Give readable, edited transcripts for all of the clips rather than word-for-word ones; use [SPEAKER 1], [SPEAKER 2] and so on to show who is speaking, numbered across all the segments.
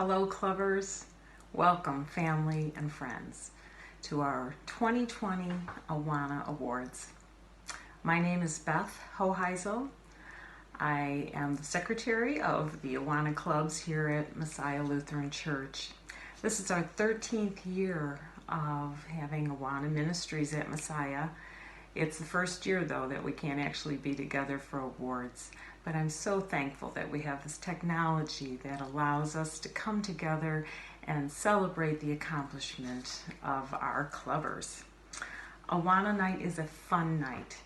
[SPEAKER 1] Hello, Clubbers. Welcome, family and friends, to our 2020 Awana Awards. My name is Beth Hoheisel. I am the secretary of the Awana Clubs here at Messiah Lutheran Church. This is our 13th year of having Awana Ministries at Messiah. It's the first year, though, that we can't actually be together for awards. But I'm so thankful that we have this technology that allows us to come together and celebrate the accomplishment of our clubbers. Awana Night is a fun night.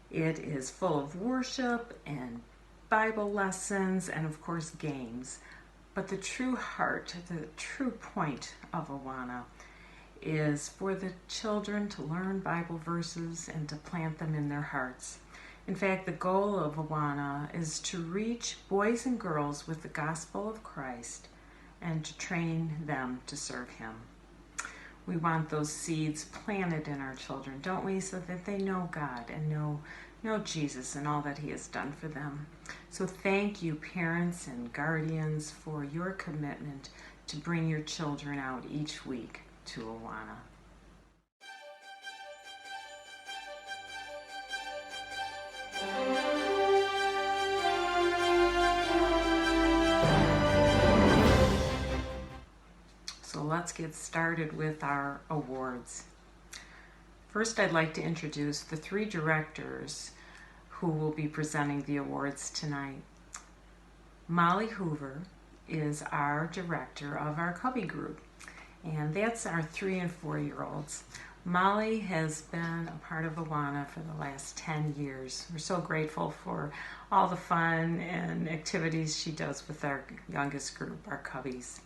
[SPEAKER 1] It is full of worship and Bible lessons and, of course, games. But the true heart, the true point of Awana is for the children to learn Bible verses and to plant them in their hearts. In fact, the goal of Awana is to reach boys and girls with the gospel of Christ and to train them to serve Him. We want those seeds planted in our children, don't we, so that they know God and know Jesus and all that He has done for them. So thank you, parents and guardians, for your commitment to bring your children out each week to Awana. So let's get started with our awards. First, I'd like to introduce the three directors who will be presenting the awards tonight. Molly Hoover is our director of our Cubby group, and that's our 3 and 4-year-olds. Molly has been a part of Awana for the last 10 years. We're so grateful for all the fun and activities she does with our youngest group, our Cubbies.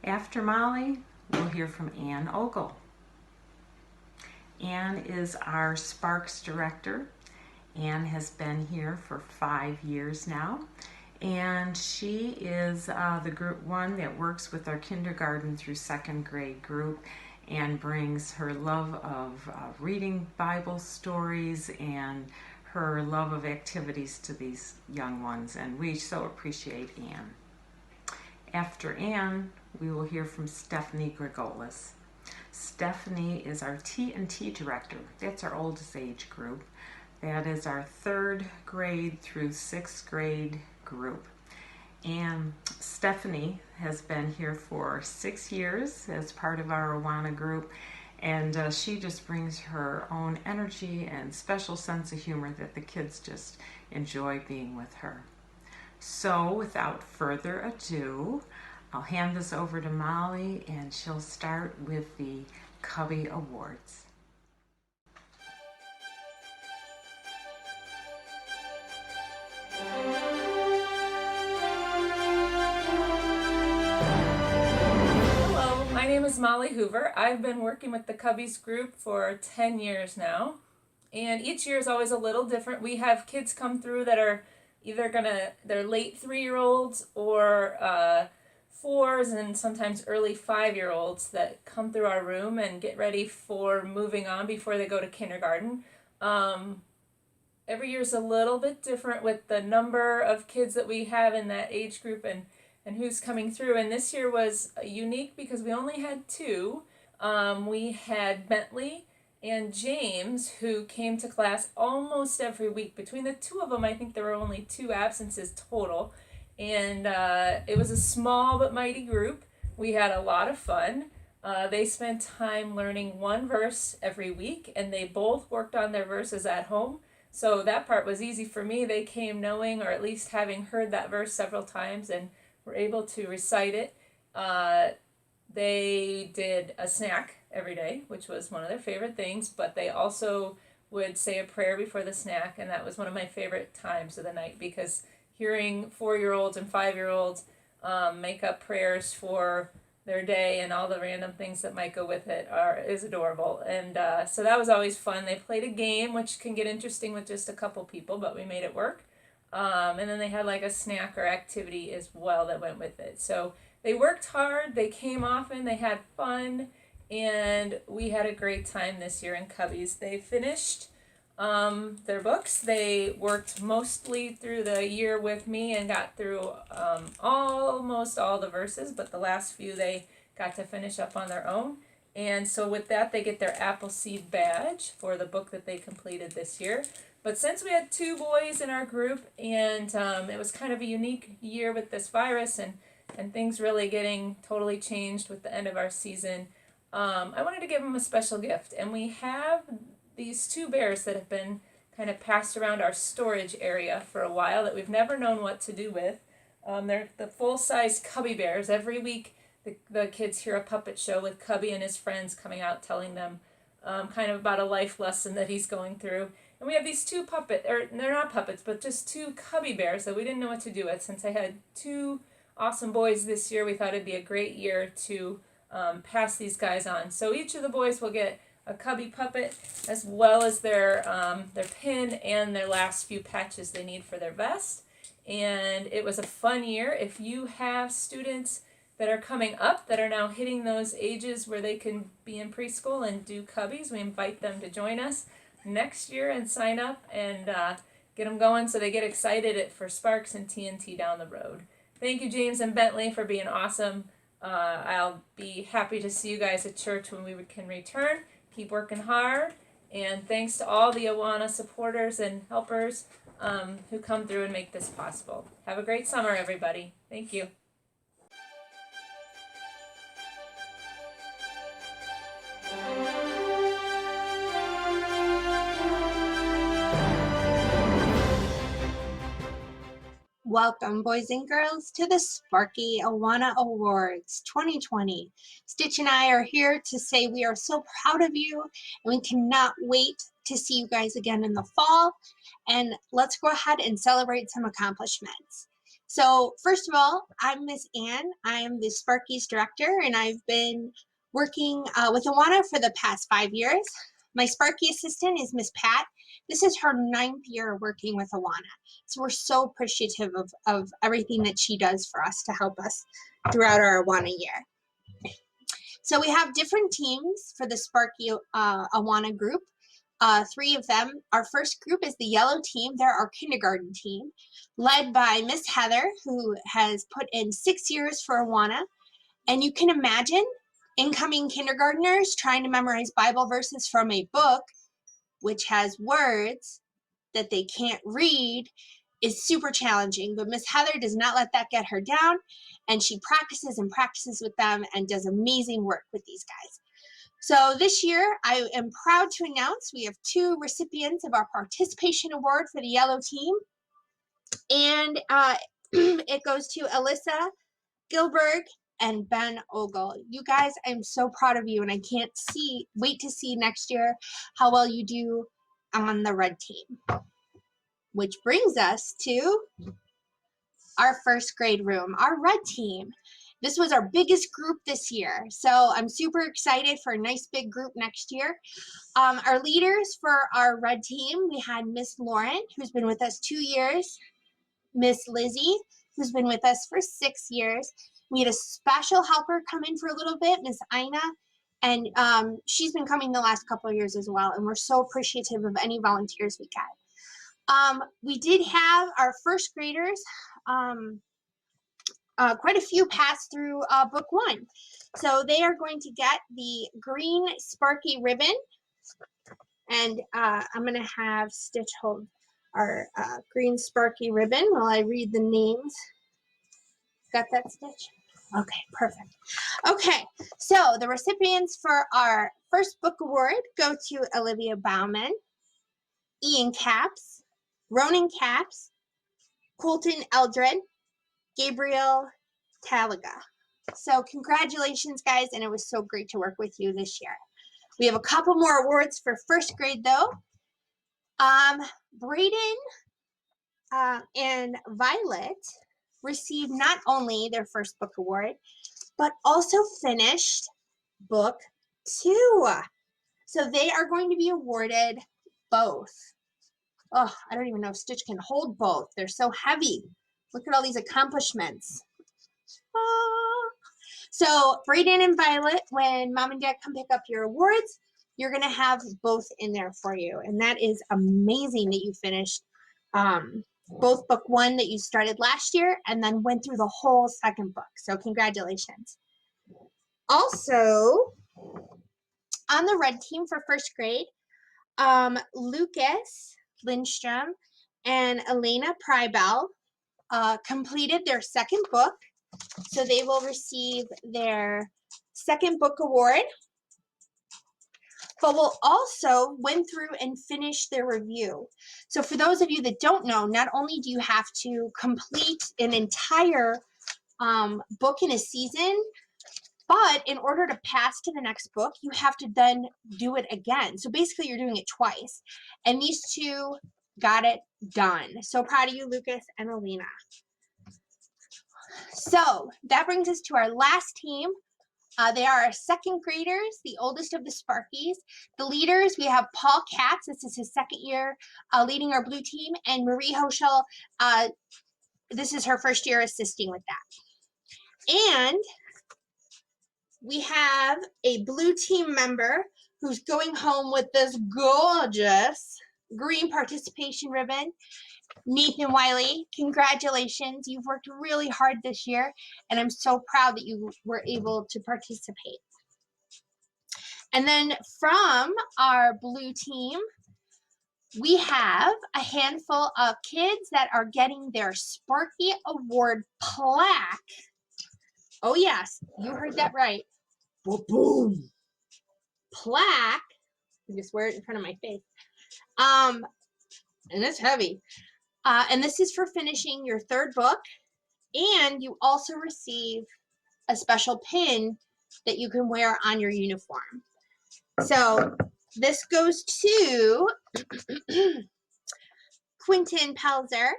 [SPEAKER 1] After Molly, we'll hear from Ann Ogle. Ann is our Sparks director. Ann has been here for 5 years now, and she is the group one that works with our kindergarten through 2nd grade group and brings her love of reading Bible stories and her love of activities to these young ones, and we so appreciate Ann. After Ann, we will hear from Stephanie Grigolis. Stephanie is our T&T director. That's our oldest age group. That is our 3rd grade through 6th grade group. And Stephanie has been here for 6 years as part of our Awana group, and she just brings her own energy and special sense of humor that the kids just enjoy being with her. So without further ado, I'll hand this over to Molly, and she'll start with the Cubby Awards.
[SPEAKER 2] Hello, my name is Molly Hoover. I've been working with the Cubbies group for 10 years now, and each year is always a little different. We have kids come through that are either they're late 3-year-olds or 4s and sometimes early 5-year-olds that come through our room and get ready for moving on before they go to kindergarten. Every year is a little bit different with the number of kids that we have in that age group and who's coming through. And this year was unique because we only had 2. We had Bentley and James, who came to class almost every week. Between the 2 of them, I think there were only 2 absences total. And it was a small but mighty group. We had a lot of fun. They spent time learning 1 verse every week, and they both worked on their verses at home. So that part was easy for me. They came knowing, or at least having heard that verse several times, and were able to recite it. They did a snack every day, which was one of their favorite things, but they also would say a prayer before the snack, and that was one of my favorite times of the night, because hearing 4-year-olds and 5-year-olds make up prayers for their day and all the random things that might go with it is adorable. And so that was always fun. They played a game, which can get interesting with just a couple people, but we made it work. And then they had like a snack or activity as well that went with it. So they worked hard, they came often, they had fun, and we had a great time this year in Cubbies. They finished their books. They worked mostly through the year with me and got through almost all the verses, but the last few they got to finish up on their own. And so with that, they get their Appleseed badge for the book that they completed this year. But since we had 2 boys in our group, and it was kind of a unique year with this virus, and things really getting totally changed with the end of our season, I wanted to give them a special gift. And we have these 2 bears that have been kind of passed around our storage area for a while that we've never known what to do with. They're the full-size Cubby bears. Every week the kids hear a puppet show with Cubby and his friends coming out telling them kind of about a life lesson that he's going through. And we have these 2 or they're not puppets, but just 2 Cubby bears that we didn't know what to do with. Since I had 2 awesome boys this year, we thought it'd be a great year to pass these guys on. So each of the boys will get a Cubby puppet, as well as their pin and their last few patches they need for their vest. And it was a fun year. If you have students that are coming up that are now hitting those ages where they can be in preschool and do Cubbies, we invite them to join us next year and sign up and get them going so they get excited for Sparks and TNT down the road. Thank you, James and Bentley, for being awesome. I'll be happy to see you guys at church when we can return. Keep working hard, and thanks to all the Awana supporters and helpers who come through and make this possible. Have a great summer, everybody. Thank you.
[SPEAKER 3] Welcome, boys and girls, to the Sparky Awana Awards 2020. Stitch and I are here to say we are so proud of you, and we cannot wait to see you guys again in the fall. And let's go ahead and celebrate some accomplishments. So first of all, I'm Miss Ann. I am the Sparky's director, and I've been working with Awana for the past 5 years. My Sparky assistant is Miss Pat. This is her 9th year working with Awana. So we're so appreciative of everything that she does for us to help us throughout our Awana year. So we have different teams for the Sparky Awana group. 3 of them. Our first group is the yellow team. They're our kindergarten team, led by Miss Heather, who has put in 6 years for Awana. And you can imagine incoming kindergartners trying to memorize Bible verses from a book which has words that they can't read is super challenging, but Miss Heather does not let that get her down, and she practices and practices with them and does amazing work with these guys. So this year, I am proud to announce we have 2 recipients of our participation award for the yellow team, and it goes to Alyssa Gilberg and Ben Ogle. You guys, I'm so proud of you, and I can't wait to see next year how well you do on the red team. Which brings us to our first grade room, our red team. This was our biggest group this year, so I'm super excited for a nice big group next year. Our leaders for our red team, we had Miss Lauren, who's been with us 2 years, Miss Lizzie, who's been with us for 6 years. We had a special helper come in for a little bit, Miss Ina, and she's been coming the last couple of years as well, and we're so appreciative of any volunteers we get. We did have our first graders, quite a few pass through book 1. So they are going to get the green Sparky ribbon, and I'm going to have Stitch hold our green Sparky ribbon while I read the names. Got that, Stitch? Okay, perfect. Okay, so the recipients for our first book award go to Olivia Bauman, Ian Capps, Ronan Capps, Colton Eldred, Gabriel Talaga. So congratulations, guys, and it was so great to work with you this year. We have a couple more awards for first grade, though. Brayden and Violet received not only their first book award, but also finished book 2. So they are going to be awarded both. Oh, I don't even know if Stitch can hold both. They're so heavy. Look at all these accomplishments. So Brayden and Violet, when Mom and Dad come pick up your awards, you're going to have both in there for you. And that is amazing that you finished both book one that you started last year and then went through the whole second book. So congratulations. Also, on the red team for first grade, Lucas Lindstrom and Elena Prybell completed their second book. So they will receive their second book award, but will also went through and finished their review. So for those of you that don't know, not only do you have to complete an entire book in a season, but in order to pass to the next book, you have to then do it again. So basically you're doing it twice. And these two got it done. So proud of you, Lucas and Alina. So that brings us to our last team. They are our second graders, the oldest of the Sparkies. The leaders, we have Paul Katz. This is his second year leading our blue team. And Marie Hoschel, this is her first year assisting with that. And we have a blue team member who's going home with this gorgeous green participation ribbon. Nathan Wiley, congratulations. You've worked really hard this year, and I'm so proud that you were able to participate. And then from our blue team, we have a handful of kids that are getting their Sparky Award plaque. Oh yes, you heard that right. Boom. Plaque. I just wear it in front of my face. And it's heavy. And this is for finishing your third book. And you also receive a special pin that you can wear on your uniform. So this goes to Quentin Pelzer,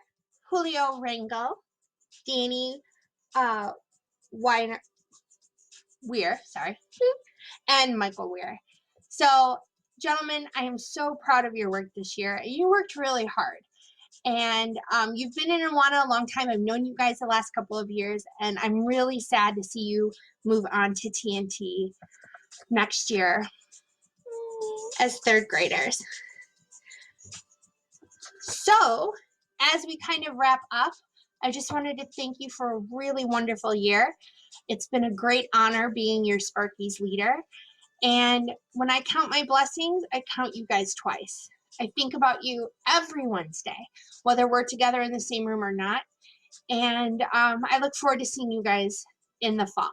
[SPEAKER 3] Julio Rangel, Danny Weir, and Michael Weir. So, gentlemen, I am so proud of your work this year. You worked really hard. And you've been in Awana a long time. I've known you guys the last couple of years, and I'm really sad to see you move on to TNT next year as third graders. So, as we kind of wrap up, I just wanted to thank you for a really wonderful year. It's been a great honor being your Sparkies leader. And when I count my blessings, I count you guys twice. I think about you every Wednesday, whether we're together in the same room or not. And I look forward to seeing you guys in the fall.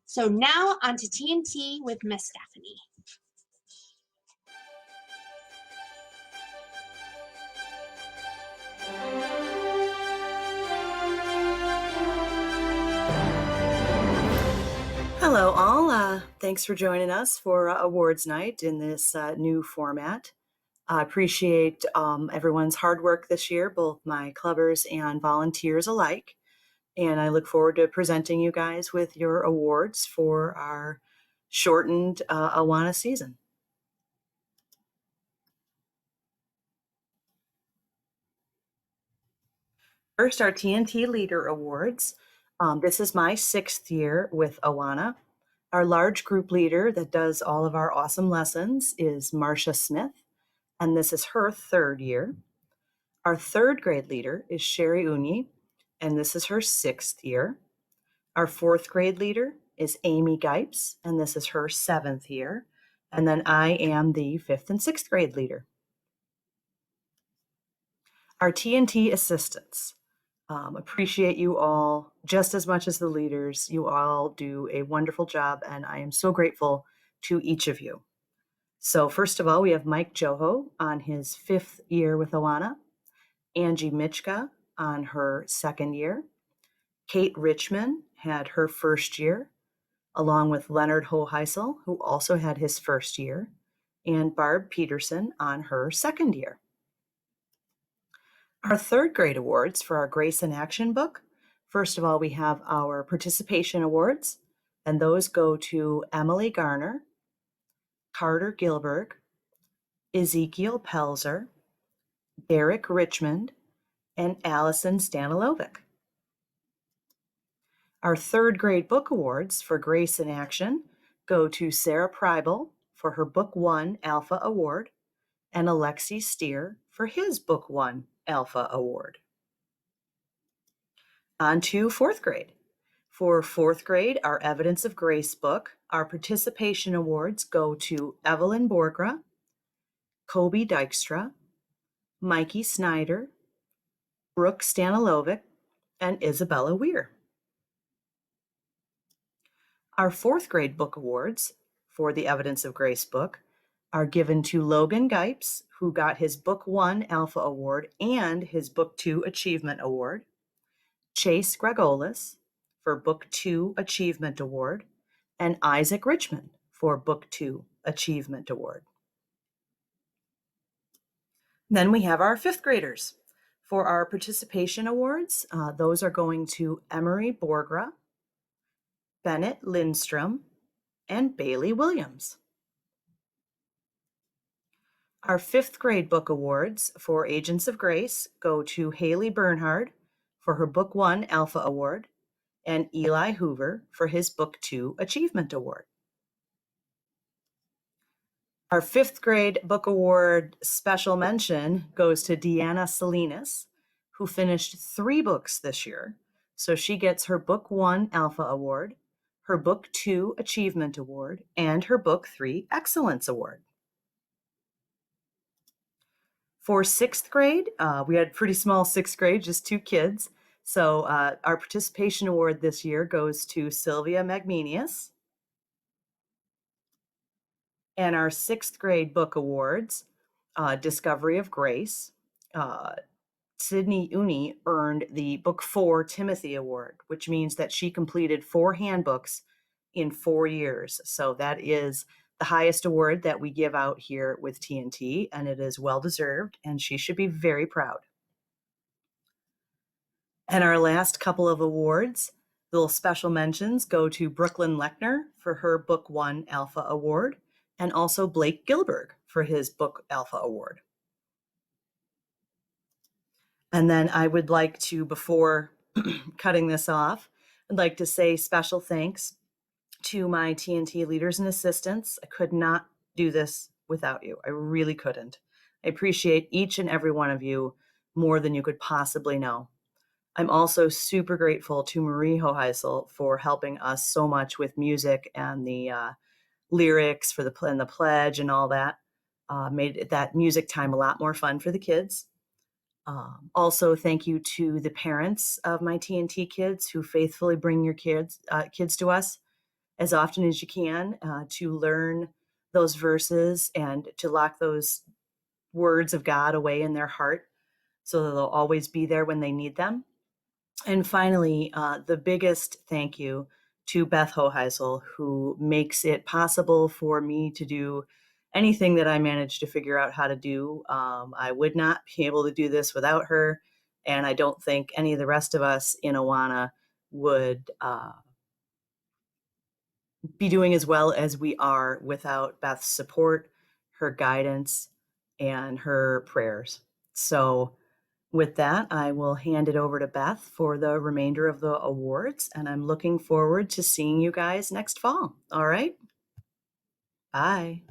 [SPEAKER 3] So now on to TNT with Miss Stephanie.
[SPEAKER 4] Hello, all. Thanks for joining us for Awards Night in this new format. I appreciate everyone's hard work this year, both my clubbers and volunteers alike. And I look forward to presenting you guys with your awards for our shortened Awana season. First, our TNT Leader Awards. This is my 6th year with Awana. Our large group leader that does all of our awesome lessons is Marcia Smith, and this is her 3rd year. Our 3rd grade leader is Sherry Unyi, and this is her 6th year. Our 4th grade leader is Amy Gipes, and this is her 7th year. And then I am the 5th and 6th grade leader. Our TNT assistants. Appreciate you all just as much as the leaders. You all do a wonderful job, and I am so grateful to each of you. So first of all, we have Mike Joho on his 5th year with Awana, Angie Mitchka on her 2nd year, Kate Richmond had her 1st year, along with Leonard Hoheisel, who also had his 1st year, and Barb Peterson on her 2nd year. Our 3rd grade awards for our Grace in Action book. First of all, we have our participation awards, and those go to Emily Garner, Carter Gilberg, Ezekiel Pelzer, Derek Richmond, and Allison Stanilovic. Our 3rd grade book awards for Grace in Action go to Sarah Prybel for her Book One Alpha Award, and Alexi Steer for his Book One Alpha Award. On to fourth grade. For fourth grade, our Evidence of Grace book, our participation awards go to Evelyn Borgra, Kobe Dykstra, Mikey Snyder, Brooke Stanilovic, and Isabella Weir. Our fourth grade book awards for the Evidence of Grace book are given to Logan Gipes, who got his Book One Alpha Award and his Book Two Achievement Award, Chase Gregolis for Book Two Achievement Award, and Isaac Richmond for Book Two Achievement Award. Then we have our fifth graders. For our participation awards, those are going to Emery Borgra, Bennett Lindstrom, and Bailey Williams. Our fifth grade book awards for Agents of Grace go to Haley Bernhard for her Book One Alpha Award and Eli Hoover for his Book Two Achievement Award. Our fifth grade book award special mention goes to Deanna Salinas, who finished 3 books this year. So she gets her Book One Alpha Award, her Book Two Achievement Award, and her Book Three Excellence Award. For sixth grade, we had pretty small sixth grade, just 2 kids. So our participation award this year goes to Sylvia Magmenius. And our sixth grade book awards, Discovery of Grace, Sydney Uni earned the Book 4 Timothy Award, which means that she completed 4 handbooks in 4 years. So that is the highest award that we give out here with TNT, and it is well-deserved, and she should be very proud. And our last couple of awards, little special mentions, go to Brooklyn Lechner for her Book One Alpha Award, and also Blake Gilberg for his Book Alpha Award. And then I would like to, before cutting this off, I'd like to say special thanks to my TNT leaders and assistants. I could not do this without you. I really couldn't. I appreciate each and every one of you more than you could possibly know. I'm also super grateful to Marie Hoheisel for helping us so much with music and the lyrics for the pledge and all that. Made that music time a lot more fun for the kids. Also, thank you to the parents of my TNT kids who faithfully bring your kids to us as often as you can to learn those verses and to lock those words of God away in their heart so that they'll always be there when they need them. And finally, the biggest thank you to Beth Hoheisel, who makes it possible for me to do anything that I managed to figure out how to do. I would not be able to do this without her, and I don't think any of the rest of us in Awana would be doing as well as we are without Beth's support, her guidance, and her prayers. So with that, I will hand it over to Beth for the remainder of the awards, and I'm looking forward to seeing you guys next fall. All right? Bye.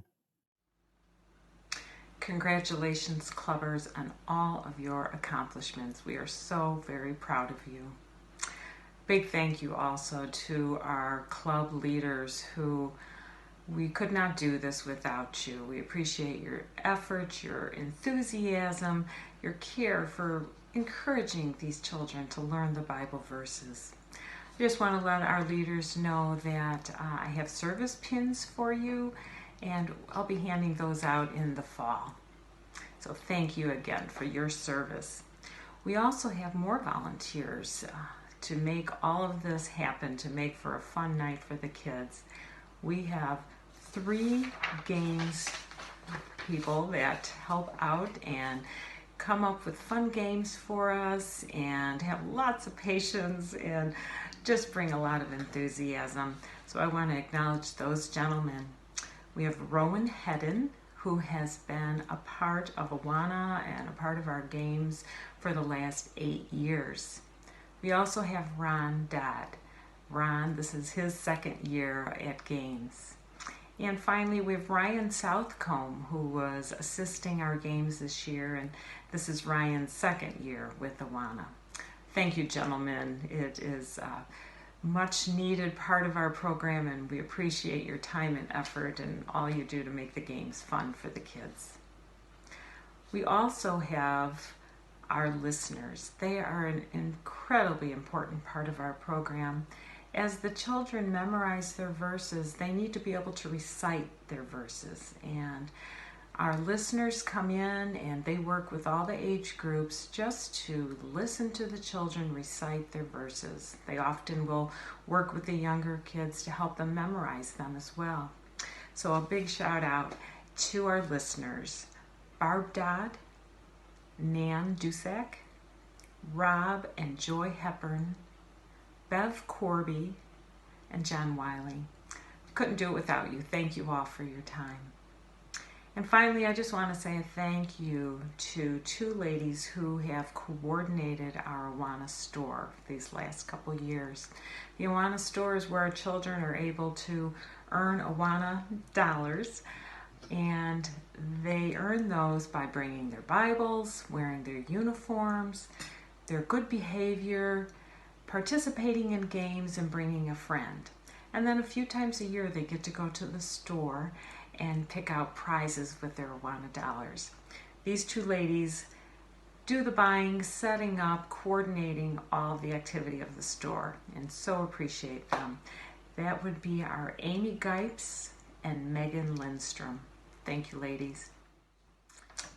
[SPEAKER 1] Congratulations, clubbers, on all of your accomplishments. We are so very proud of you. Big thank you also to our club leaders who we could not do this without you. We appreciate your effort, your enthusiasm, your care for encouraging these children to learn the Bible verses. I just want to let our leaders know that I have service pins for you, and I'll be handing those out in the fall. So thank you again for your service. We also have more volunteers to make all of this happen, to make for a fun night for the kids. We have 3 games people that help out and come up with fun games for us and have lots of patience and just bring a lot of enthusiasm. So I want to acknowledge those gentlemen. We have Rowan Hedden, who has been a part of Awana and a part of our games for the last 8 years. We also have Ron Dodd. Ron, this is his 2nd year at games. And finally, we have Ryan Southcombe, who was assisting our games this year, and this is Ryan's second year with Awana. Thank you, gentlemen. It is a much needed part of our program, and we appreciate your time and effort and all you do to make the games fun for the kids. We also have our listeners. They are an incredibly important part of our program. As the children memorize their verses, they need to be able to recite their verses. And our listeners come in and they work with all the age groups just to listen to the children recite their verses. They often will work with the younger kids to help them memorize them as well. So a big shout out to our listeners, Barb Dodd, Nan Dusak, Rob and Joy Hepburn, Bev Corby, and John Wiley. Couldn't do it without you. Thank you all for your time. And finally, I just want to say a thank you to two ladies who have coordinated our Awana store these last couple years. The Awana store is where our children are able to earn Awana dollars, and they earn those by bringing their Bibles, wearing their uniforms, their good behavior, participating in games, and bringing a friend. And then a few times a year they get to go to the store and pick out prizes with their Awana dollars. These two ladies do the buying, setting up, coordinating all the activity of the store, and so appreciate them. That would be our Amy Gipes and Megan Lindstrom. Thank you, ladies.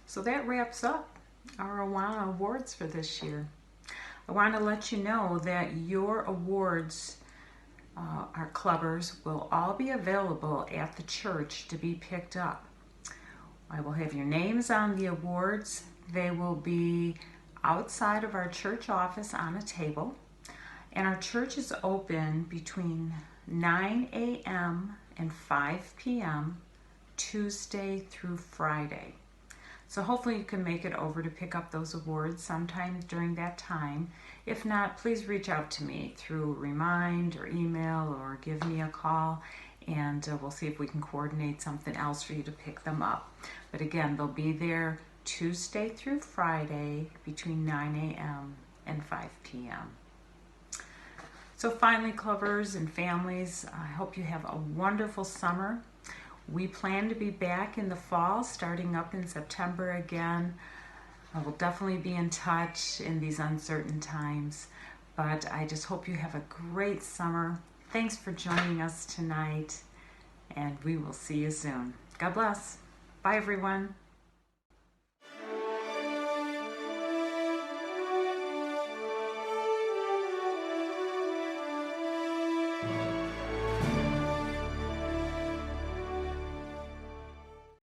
[SPEAKER 1] So that wraps up our Awana Awards for this year. I want to let you know that your awards, our clubbers, will all be available at the church to be picked up. I will have your names on the awards. They will be outside of our church office on a table. And our church is open between 9 a.m. and 5 p.m. Tuesday through Friday. So hopefully you can make it over to pick up those awards sometime during that time. If not, please reach out to me through Remind or email or give me a call, and we'll see if we can coordinate something else for you to pick them up. But again, they'll be there Tuesday through Friday between 9 a.m. and 5 p.m. So finally, clubbers and families, I hope you have a wonderful summer. We plan to be back in the fall, starting up in September again. I will definitely be in touch in these uncertain times, but I just hope you have a great summer. Thanks for joining us tonight, and we will see you soon. God bless. Bye, everyone.